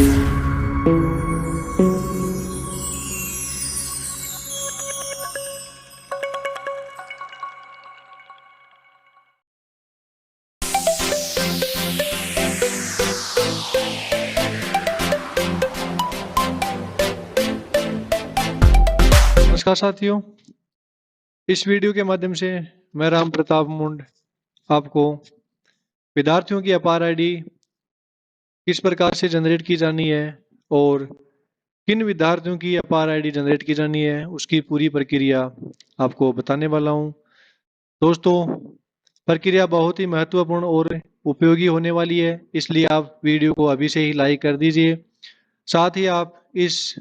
नमस्कार साथियों, इस वीडियो के माध्यम से मैं राम प्रताप मुंड आपको विद्यार्थियों की अपार आईडी किस प्रकार से जनरेट की जानी है और किन विद्यार्थियों की अपार आईडी जनरेट की जानी है उसकी पूरी प्रक्रिया आपको बताने वाला हूं। दोस्तों, प्रक्रिया बहुत ही महत्वपूर्ण और उपयोगी होने वाली है, इसलिए आप वीडियो को अभी से ही लाइक कर दीजिए। साथ ही आप इस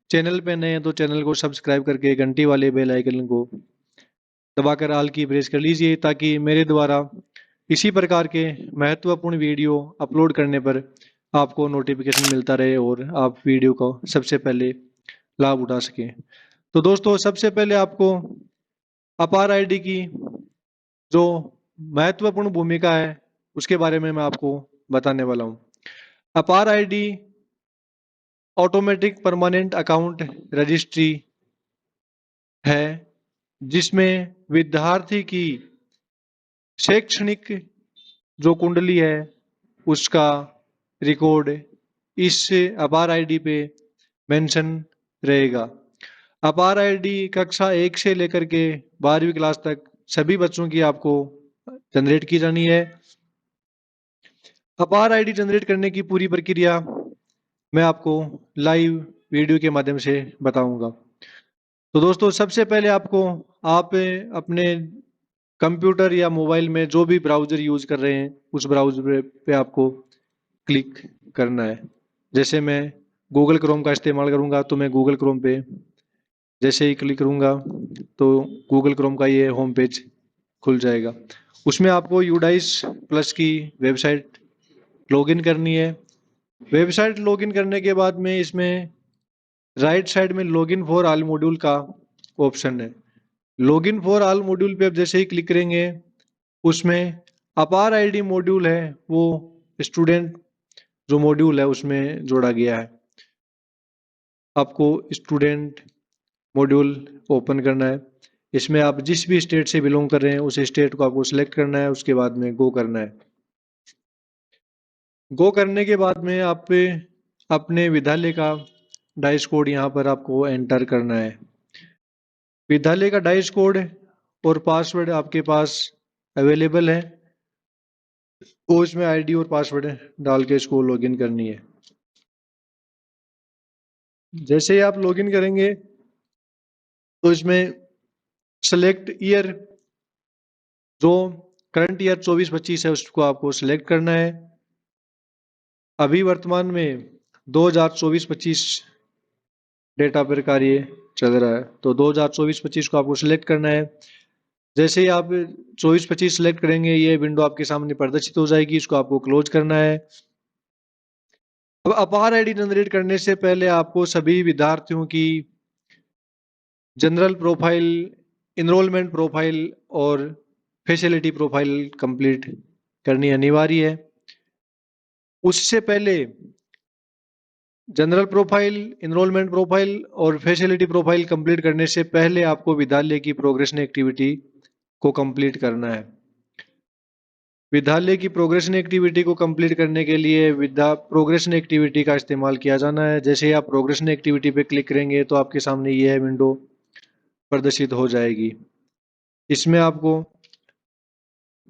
चैनल पे नए हैं तो चैनल को सब्सक्राइब करके घंटी वाले बेल आइकन को दबाकर ऑल की प्रेस कर लीजिए, ताकि मेरे द्वारा इसी प्रकार के महत्वपूर्ण वीडियो अपलोड करने पर आपको नोटिफिकेशन मिलता रहे और आप वीडियो को सबसे पहले लाभ उठा सकें। तो दोस्तों, सबसे पहले आपको अपार आईडी की जो महत्वपूर्ण भूमिका है उसके बारे में मैं आपको बताने वाला हूं। अपार ID automatic permanent account registry है, जिसमें विद्यार्थी की शैक्षणिक जो कुंडली है उसका रिकॉर्ड इस अपार आईडी पे मेंशन रहेगा। अपार आईडी कक्षा 1 से लेकर के 12वीं क्लास तक सभी बच्चों की आपको जनरेट की जानी है। अपार आईडी जनरेट करने की पूरी प्रक्रिया मैं आपको लाइव वीडियो के माध्यम से बताऊंगा। तो दोस्तों, सबसे पहले आप अपने कंप्यूटर या मोबाइल में जो भी ब्राउजर यूज कर रहे हैं उस ब्राउजर पे आपको क्लिक करना है। जैसे मैं गूगल क्रोम का इस्तेमाल करूंगा तो मैं गूगल क्रोम पे जैसे ही क्लिक करूंगा तो गूगल क्रोम का ये होम पेज खुल जाएगा। उसमें आपको यूडाइस प्लस की वेबसाइट लॉगिन करनी है। वेबसाइट लॉगिन करने के बाद में इसमें राइट साइड में लॉगिन फॉर ऑल मॉड्यूल का ऑप्शन है। लॉगिन फॉर ऑल मॉड्यूल पे आप जैसे ही क्लिक करेंगे उसमें अपार आईडी मॉड्यूल है वो स्टूडेंट जो मॉड्यूल है उसमें जोड़ा गया है। आपको स्टूडेंट मॉड्यूल ओपन करना है। इसमें आप जिस भी स्टेट से बिलोंग कर रहे हैं उस स्टेट को आपको सिलेक्ट करना है, उसके बाद में गो करना है। गो करने के बाद में आप अपने विद्यालय का डाइस कोड यहाँ पर आपको एंटर करना है। विद्यालय का डाइस कोड और पासवर्ड आपके पास अवेलेबल है, वो इसमें आईडी और पासवर्ड डाल के इसको लॉगिन करनी है। जैसे ही आप लॉगिन करेंगे तो इसमें सेलेक्ट ईयर, जो करंट ईयर 24-25 है उसको आपको सिलेक्ट करना है। अभी वर्तमान में 2024-25 डेटा पर कार्य चल रहा है, तो 2024-25 को आपको सिलेक्ट करना है। जैसे ही आप 24-25 सिलेक्ट करेंगे ये विंडो आपके सामने प्रदर्शित हो जाएगी, इसको आपको क्लोज करना है। अब अपार आईडी जनरेट करने से पहले आपको सभी विद्यार्थियों की जनरल प्रोफाइल, इनरोलमेंट प्रोफाइल और फैसिलिटी प्रोफाइल कंप्लीट करनी अनिवार्य है। उससे पहले जनरल प्रोफाइल, इनरोलमेंट प्रोफाइल और फैसिलिटी प्रोफाइल कंप्लीट करने से पहले आपको विद्यालय की प्रोग्रेशन एक्टिविटी को कंप्लीट करना है। विद्यालय की प्रोग्रेशन एक्टिविटी को कंप्लीट करने के लिए विद्या प्रोग्रेशन एक्टिविटी का इस्तेमाल किया जाना है। जैसे ही आप प्रोग्रेशन एक्टिविटी पे क्लिक करेंगे तो आपके सामने यह विंडो प्रदर्शित हो जाएगी। इसमें आपको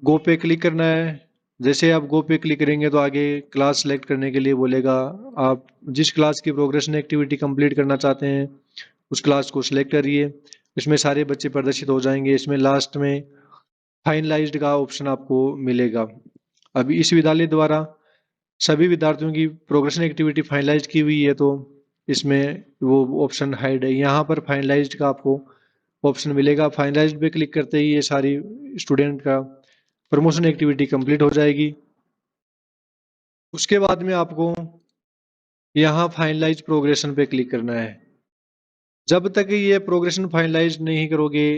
गो पे क्लिक करना है। जैसे आप गो पे क्लिक करेंगे तो आगे क्लास सेलेक्ट करने के लिए बोलेगा। आप जिस क्लास की प्रोग्रेशन एक्टिविटी कंप्लीट करना चाहते हैं उस क्लास को सिलेक्ट करिए। इसमें सारे बच्चे प्रदर्शित हो जाएंगे। इसमें लास्ट में फाइनलाइज्ड का ऑप्शन आपको मिलेगा। अभी इस विद्यालय द्वारा सभी विद्यार्थियों की प्रोग्रेशन एक्टिविटी फाइनलाइज की हुई है, तो इसमें वो ऑप्शन हाइड है। यहाँ पर फाइनलाइज्ड का आपको ऑप्शन मिलेगा। फाइनलाइज्ड पे क्लिक करते ही ये सारी स्टूडेंट का प्रमोशन एक्टिविटी कंप्लीट हो जाएगी। उसके बाद में आपको यहाँ फाइनलाइज प्रोग्रेशन पे क्लिक करना है। जब तक ये प्रोग्रेशन फाइनलाइज नहीं करोगे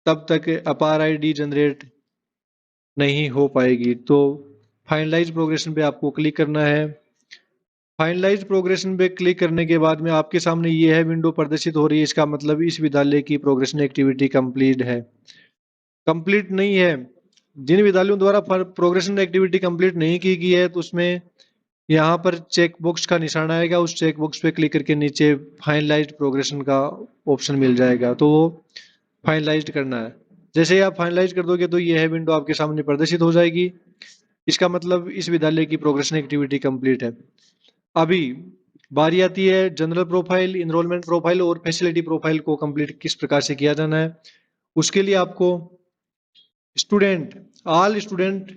तब तक अपार आईडी जनरेट नहीं हो पाएगी। तो फाइनलाइज प्रोग्रेशन पे आपको क्लिक करना है। फाइनलाइज्ड प्रोग्रेशन पे क्लिक करने के बाद में आपके सामने ये है विंडो प्रदर्शित हो रही है। इसका मतलब इस विद्यालय की प्रोग्रेशन एक्टिविटी कंप्लीट है। कंप्लीट नहीं है, जिन विद्यालयों द्वारा प्रोग्रेशन एक्टिविटी कंप्लीट नहीं की गई है तो उसमें यहाँ पर चेक बॉक्स का निशान आएगा, उस चेक बॉक्स पे क्लिक करके नीचे फाइनलाइज्ड प्रोग्रेशन का ऑप्शन मिल जाएगा, तो वो फाइनलाइज्ड करना है। जैसे ही आप फाइनलाइज कर दोगे तो ये है विंडो आपके सामने प्रदर्शित हो जाएगी। इसका मतलब इस विद्यालय की प्रोग्रेशन एक्टिविटी कंप्लीट है। अभी बारी आती है जनरल प्रोफाइल, इनरोलमेंट प्रोफाइल और फैसिलिटी प्रोफाइल को कंप्लीट किस प्रकार से किया जाना है। उसके लिए आपको स्टूडेंट, ऑल स्टूडेंट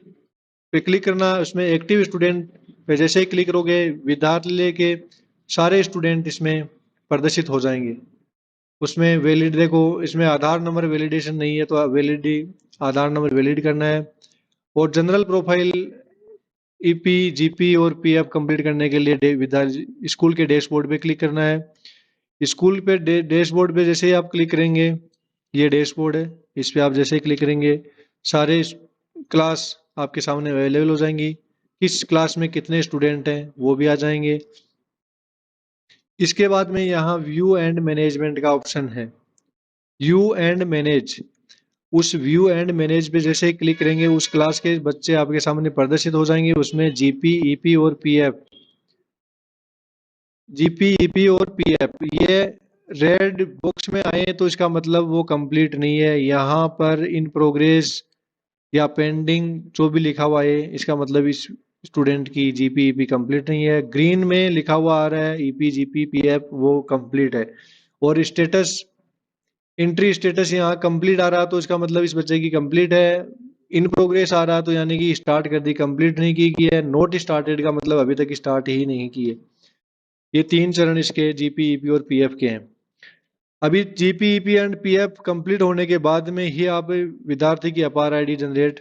पे क्लिक करना है। उसमें एक्टिव स्टूडेंट पे जैसे ही क्लिक करोगे विद्यालय के सारे स्टूडेंट इसमें प्रदर्शित हो जाएंगे। उसमें वैलिड देखो, इसमें आधार नंबर वैलिडेशन नहीं है तो वैलिडी आधार नंबर वैलिड करना है। और जनरल प्रोफाइल ईपी जीपी और पीएफ कंप्लीट करने के लिए विद्यालय स्कूल के डैशबोर्ड पे क्लिक करना है। स्कूल पे डैशबोर्ड पे जैसे ही आप क्लिक करेंगे, ये डैशबोर्ड है, इस पे आप जैसे ही क्लिक करेंगे सारे क्लास आपके सामने अवेलेबल हो जाएंगी। किस क्लास में कितने स्टूडेंट हैं वो भी आ जाएंगे। इसके बाद में यहाँ व्यू एंड मैनेजमेंट का ऑप्शन है, व्यू एंड मैनेज। उस व्यू एंड मैनेज पे जैसे ही क्लिक करेंगे उस क्लास के बच्चे आपके सामने प्रदर्शित हो जाएंगे। उसमें जीपी ईपी और पीएफ, जीपी ईपी और पीएफ ये रेड बॉक्स में आए तो इसका मतलब वो कंप्लीट नहीं है। यहाँ पर इन प्रोग्रेस या पेंडिंग जो भी लिखा हुआ है इसका मतलब इस स्टूडेंट की जीपी ईपी कंप्लीट नहीं है। ग्रीन में लिखा हुआ आ रहा है ईपी जीपी पीएफ वो कंप्लीट है। और स्टेटस, एंट्री स्टेटस यहाँ कंप्लीट आ रहा तो इसका मतलब इस बच्चे की कंप्लीट है। इन प्रोग्रेस आ रहा तो यानी कि स्टार्ट कर दी, कंप्लीट नहीं की गई है। नोट स्टार्टेड का मतलब अभी तक स्टार्ट ही नहीं की है। ये तीन चरण इसके जीपी ईपी और पीएफ के हैं। अभी GP EP and PF complete होने के बाद में ही आप विद्यार्थी की अपार आईडी जनरेट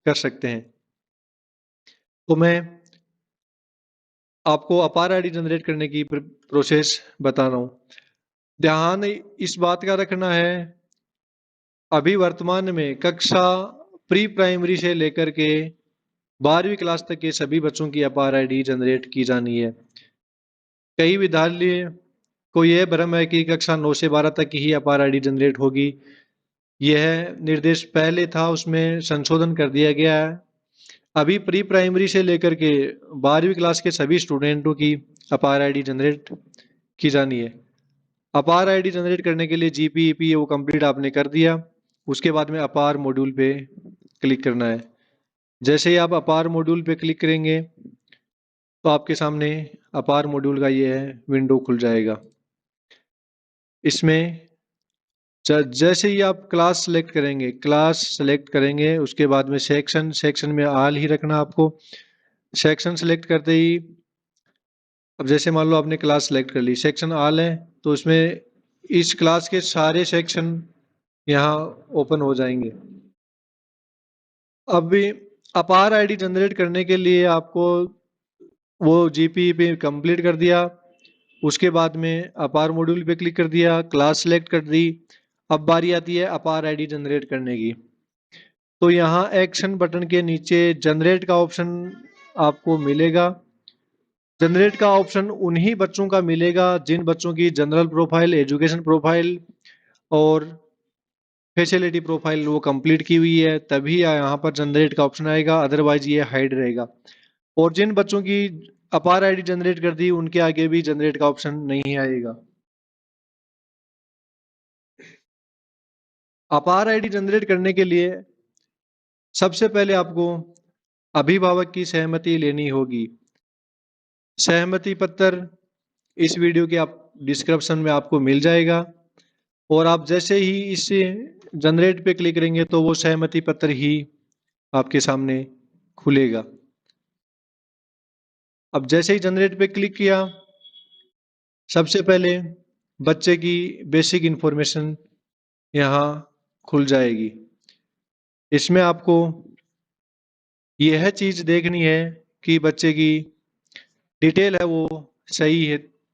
कर सकते हैं। तो मैं आपको अपार आईडी जनरेट करने की प्रोसेस बता रहा हूँ। ध्यान इस बात का रखना है, अभी वर्तमान में कक्षा प्री प्राइमरी से लेकर के 12वीं क्लास तक के सभी बच्चों की अपार आईडी जनरेट की जानी है। कई विद्यालय को यह भ्रम है कि कक्षा 9 से 12 तक ही अपार आईडी जनरेट होगी। यह निर्देश पहले था, उसमें संशोधन कर दिया गया है। अभी प्री प्राइमरी से लेकर के 12वीं क्लास के सभी स्टूडेंटों की अपार आईडी जनरेट की जानी है। अपार आईडी जनरेट करने के लिए जीपी ईपी वो कंप्लीट आपने कर दिया। उसके बाद में अपार मॉड्यूल पे क्लिक करना है। जैसे ही आप अपार मॉड्यूल पे क्लिक करेंगे तो आपके सामने अपार मॉड्यूल का ये है विंडो खुल जाएगा। इसमें जैसे ही आप क्लास सेलेक्ट करेंगे, क्लास सेलेक्ट करेंगे उसके बाद में सेक्शन, सेक्शन में ऑल ही रखना आपको। सेक्शन सेलेक्ट करते ही अब जैसे मान लो आपने क्लास सेलेक्ट कर ली, सेक्शन ऑल है तो उसमें इस क्लास के सारे सेक्शन यहाँ ओपन हो जाएंगे। अब भी अपार आईडी जनरेट करने के लिए आपको वो जीपी पे कंप्लीट कर दिया, उसके बाद में अपार मॉड्यूल पे क्लिक कर दिया, क्लास सेलेक्ट कर दी। अब बारी आती है अपार आईडी जनरेट करने की। तो यहाँ एक्शन बटन के नीचे जनरेट का ऑप्शन आपको मिलेगा। जनरेट का ऑप्शन उन्हीं बच्चों का मिलेगा जिन बच्चों की जनरल प्रोफाइल, एजुकेशन प्रोफाइल और फैसिलिटी प्रोफाइल वो कंप्लीट की हुई है, तभी यहाँ पर जनरेट का ऑप्शन आएगा, अदरवाइज ये हाइड रहेगा। और जिन बच्चों की अपार आईडी जनरेट कर दी उनके आगे भी जनरेट का ऑप्शन नहीं आएगा। अपार आईडी जनरेट करने के लिए सबसे पहले आपको अभिभावक की सहमति लेनी होगी। सहमति पत्र इस वीडियो के आप डिस्क्रिप्शन में आपको मिल जाएगा। और आप जैसे ही इस जनरेट पे क्लिक करेंगे तो वो सहमति पत्र ही आपके सामने खुलेगा। अब जैसे ही जनरेट पे क्लिक किया, सबसे पहले बच्चे की बेसिक इंफॉर्मेशन यहाँ खुल जाएगी। इसमें आपको यह चीज देखनी है कि बच्चे की डिटेल है वो सही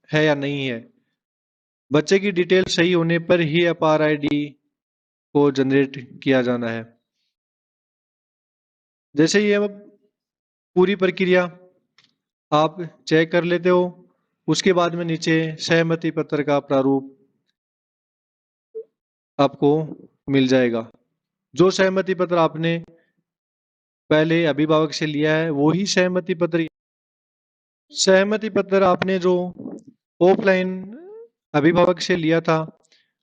है या नहीं है। बच्चे की डिटेल सही होने पर ही अपार आईडी को जनरेट किया जाना है। जैसे ये पूरी प्रक्रिया आप चेक कर लेते हो। उसके बाद में नीचे सहमति पत्र का प्रारूप आपको मिल जाएगा। जो सहमति पत्र आपने पहले अभिभावक से लिया है वो ही सहमति पत्र आपने जो ऑफलाइन अभिभावक से लिया था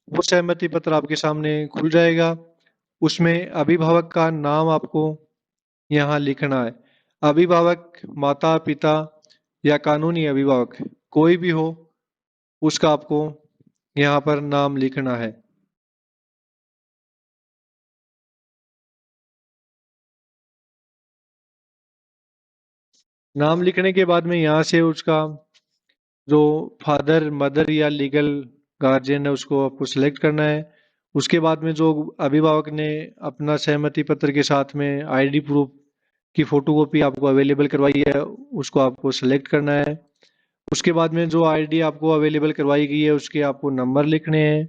वो सहमति पत्र आपके सामने खुल जाएगा। उसमें अभिभावक का नाम आपको यहाँ लिखना है। अभिभावक माता पिता या कानूनी अभिभावक कोई भी हो उसका आपको यहाँ पर नाम लिखना है। नाम लिखने के बाद में यहाँ से उसका जो फादर मदर या लीगल गार्जियन है उसको आपको सिलेक्ट करना है। उसके बाद में जो अभिभावक ने अपना सहमति पत्र के साथ में आईडी प्रूफ की फोटोकॉपी आपको अवेलेबल करवाई है उसको आपको सिलेक्ट करना है। उसके बाद में जो आईडी आपको अवेलेबल करवाई गई है उसके आपको नंबर लिखने हैं।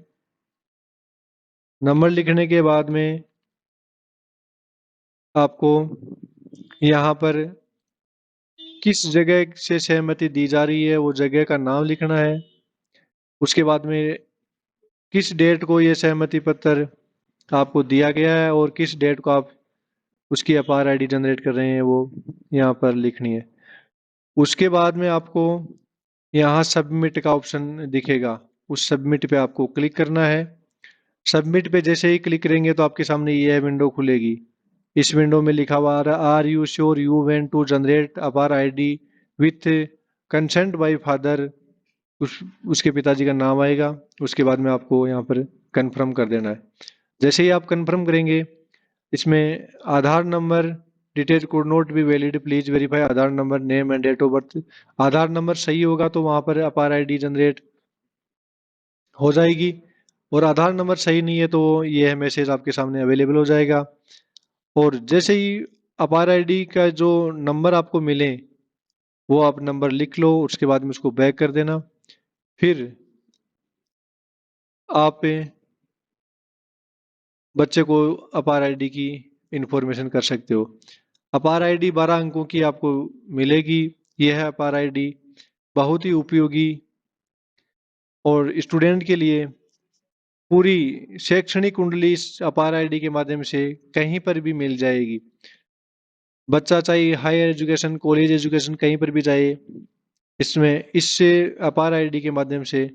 नंबर लिखने के बाद में आपको यहाँ पर किस जगह से सहमति दी जा रही है वो जगह का नाम लिखना है। उसके बाद में किस डेट को ये सहमति पत्र आपको दिया गया है और किस डेट को आप उसकी अपार आईडी जनरेट कर रहे हैं वो यहाँ पर लिखनी है। उसके बाद में आपको यहाँ सबमिट का ऑप्शन दिखेगा। उस सबमिट पे आपको क्लिक करना है। सबमिट पे जैसे ही क्लिक करेंगे तो आपके सामने यह विंडो खुलेगी। इस विंडो में लिखा हुआ आ रहा are you sure you want to generate APAAR ID with consent by father. उसके पिताजी का नाम आएगा। उसके बाद में आपको यहाँ पर कंफर्म कर देना है। जैसे ही आप कंफर्म करेंगे इसमें Aadhaar number detail could not be valid please verify Aadhaar number name and date of birth. Aadhaar number सही होगा तो वहां पर अपार आईडी जनरेट हो जाएगी और आधार नंबर सही नहीं है तो यह मैसेज आपके सामने अवेलेबल हो जाएगा। और जैसे ही अपार आईडी का जो नंबर आपको मिले वो आप नंबर लिख लो। उसके बाद में उसको बैक कर देना। फिर आप बच्चे को अपार आईडी की इंफॉर्मेशन कर सकते हो। अपार आईडी 12 अंकों की आपको मिलेगी। यह है अपार आईडी। बहुत ही उपयोगी और स्टूडेंट के लिए पूरी शैक्षणिक कुंडली इस अपार आईडी के माध्यम से कहीं पर भी मिल जाएगी। बच्चा चाहे हायर एजुकेशन कॉलेज एजुकेशन कहीं पर भी जाए इसमें इससे अपार आईडी के माध्यम से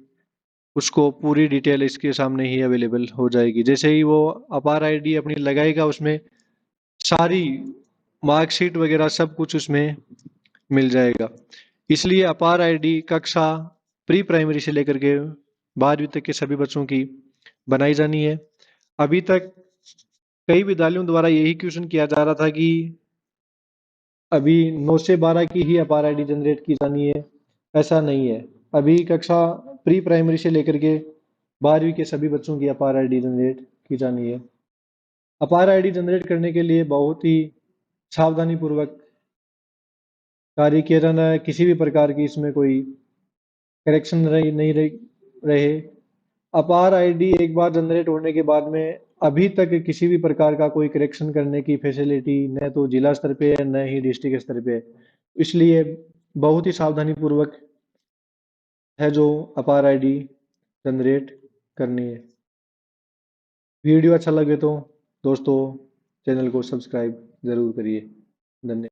उसको पूरी डिटेल इसके सामने ही अवेलेबल हो जाएगी। जैसे ही वो अपार आईडी अपनी लगाएगा उसमें सारी मार्कशीट वगैरह सब कुछ उसमें मिल जाएगा। इसलिए अपार आईडी कक्षा प्री प्राइमरी से लेकर के 12वीं तक के सभी बच्चों की बनाई जानी है। अभी तक कई विद्यालयों द्वारा यही क्वेश्चन किया जा रहा था कि अभी 9 से 12 की ही अपार आईडी जनरेट की जानी है। ऐसा नहीं है। अभी कक्षा प्री प्राइमरी से लेकर के 12वीं के सभी बच्चों की अपार आईडी जनरेट की जानी है। अपार आईडी जनरेट करने के लिए बहुत ही सावधानी पूर्वक कार्य किया जाना है। किसी भी प्रकार की इसमें कोई करेक्शन नहीं रहे। अपार आईडी एक बार जनरेट होने के बाद में अभी तक किसी भी प्रकार का कोई करेक्शन करने की फैसिलिटी न तो जिला स्तर पे है न ही डिस्ट्रिक्ट स्तर पे है। इसलिए बहुत ही सावधानी पूर्वक है जो अपार आईडी जनरेट करनी है। वीडियो अच्छा लगे तो दोस्तों चैनल को सब्सक्राइब जरूर करिए। धन्यवाद।